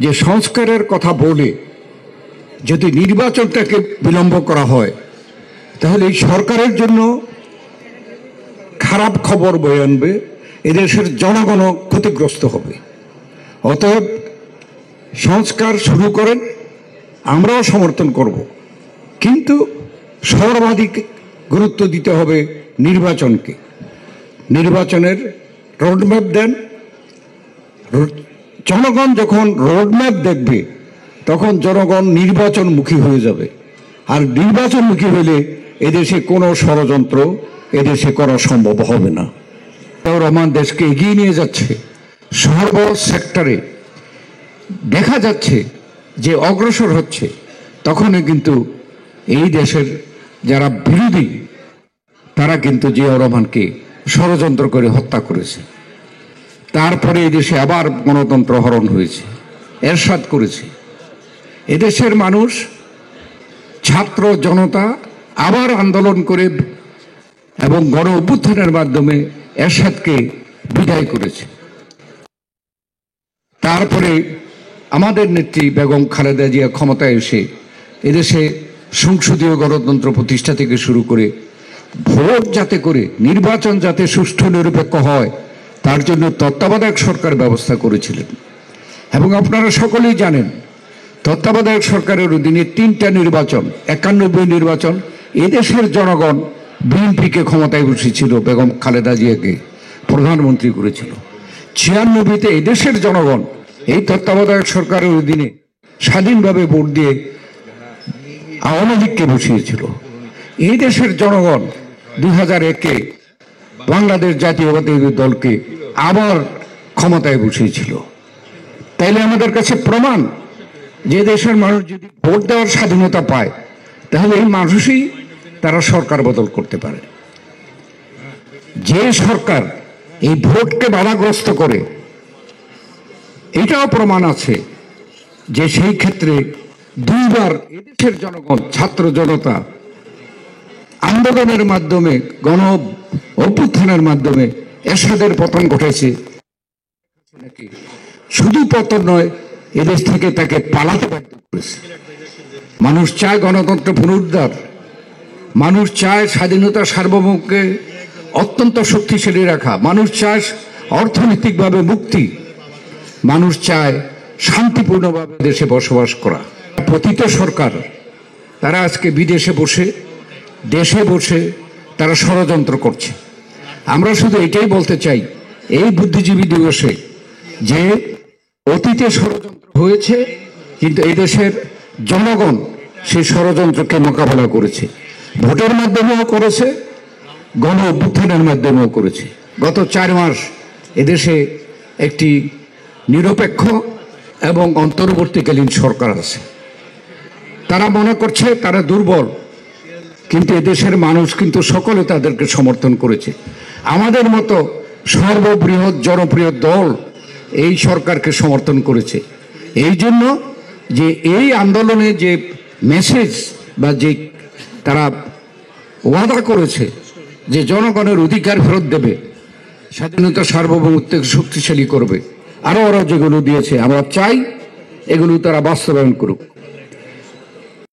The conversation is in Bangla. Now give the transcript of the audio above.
যে সংস্কারের কথা বলে যদি নির্বাচনটাকে বিলম্ব করা হয় তাহলে এই সরকারের জন্য খারাপ খবর বয়ে আনবে, এদেশের জনগণও ক্ষতিগ্রস্ত হবে। অতএব সংস্কার শুরু করেন, আমরাও সমর্থন করব, কিন্তু সর্বাধিক গুরুত্ব দিতে হবে নির্বাচনকে। নির্বাচনের রোডম্যাপ দেন। জনগণ যখন রোডম্যাপ দেখবে তখন জনগণ নির্বাচনমুখী হয়ে যাবে, আর নির্বাচনমুখী হলে এদেশে কোনো ষড়যন্ত্র এদেশে করা সম্ভব হবে না। রহমান দেশকে এগিয়ে নিয়ে যাচ্ছে, সর্ব সেক্টরে দেখা যাচ্ছে যে অগ্রসর হচ্ছে। তখনই কিন্তু এই দেশের যারা বিরোধী তারা কিন্তু জিয়াউর রহমানকে ষড়যন্ত্র করে হত্যা করেছে। তারপরে এই দেশে আবার গণতন্ত্র হরণ হয়েছে, এরশাদ করেছে। এদেশের মানুষ, ছাত্র জনতা আবার আন্দোলন করে এবং গণ অভ্যুত্থানের মাধ্যমে এরশাদকে বিদায় করেছে। তারপরে আমাদের নেত্রী বেগম খালেদা জিয়া ক্ষমতায় এসে এদেশে সংসদীয় গণতন্ত্র প্রতিষ্ঠা থেকে শুরু করে ভোট যাতে করে নির্বাচন যাতে সুষ্ঠু নিরপেক্ষ হয় তার জন্য তত্ত্বাবধায়ক সরকার ব্যবস্থা করেছিলেন। এবং আপনারা সকলেই জানেন তত্ত্বাবধায়ক সরকারের অধীনে ৩টা নির্বাচন, ৯১ নির্বাচন এদেশের জনগণ বিএনপিকে ক্ষমতায় বসিয়েছিল, বেগম খালেদা জিয়াকে প্রধানমন্ত্রী করেছিল। ৯৬তে এদেশের জনগণ এই তত্ত্বাবধায়ক সরকারের অধীনে স্বাধীনভাবে ভোট দিয়ে আওয়ামী লীগকে বসিয়েছিল। এই দেশের জনগণ ২০০১-এ বাংলাদেশ জাতীয়তাবাদী দলকে আবার ক্ষমতায় বসিয়েছিল। তাইলে আমাদের কাছে প্রমাণ যে দেশের মানুষ যদি ভোট দেওয়ার স্বাধীনতা পায় তাহলে এই মানুষই তারা সরকার বদল করতে পারে। যে সরকার এই ভোটকে বাধাগ্রস্ত করে, এটাও প্রমাণ আছে যে সেই ক্ষেত্রে দুইবার এদেশের জনগণ, ছাত্র জনতা আন্দোলনের মাধ্যমে, গণ অভ্যুত্থানের মাধ্যমে এরশাদের পতন ঘটেছে। শুধু পতন নয়, এদেশ থেকে তাকে পালাতে বাধ্য করেছে। মানুষ চায় গণতন্ত্র পুনরুদ্ধার, মানুষ চায় স্বাধীনতা সার্বভৌমকে অত্যন্ত শক্তিশালী রাখা, মানুষ চায় অর্থনৈতিকভাবে মুক্তি, মানুষ চায় শান্তিপূর্ণভাবে দেশে বসবাস করা। পতিত সরকার তারা আজকে বিদেশে বসে, দেশে বসে তারা ষড়যন্ত্র করছে। আমরা শুধু এটাই বলতে চাই এই বুদ্ধিজীবী দিবসে যে অতীতে ষড়যন্ত্র হয়েছে, কিন্তু এই দেশের জনগণ সেই ষড়যন্ত্রকে মোকাবেলা করেছে, ভোটের মাধ্যমেও করেছে, গণ অভ্যুত্থানের মাধ্যমেও করেছে। গত ৪ মাস এদেশে একটি নিরপেক্ষ এবং অন্তর্বর্তীকালীন সরকার আছে। তারা মনে করছে তারা দুর্বল, কিন্তু এদেশের মানুষ কিন্তু সকলে তাদেরকে সমর্থন করেছে। আমাদের মতো সর্ববৃহৎ জনপ্রিয় দল এই সরকারকে সমর্থন করেছে। এই জন্য যে এই আন্দোলনে যে মেসেজ বা যে তারা ওয়াদা করেছে যে জনগণের অধিকার ফেরত দেবে, স্বাধীনতা সার্বভৌমত্বকে শক্তিশালী করবে, আরও যেগুলো দিয়েছে, আমরা চাই এগুলো তারা বাস্তবায়ন করুক।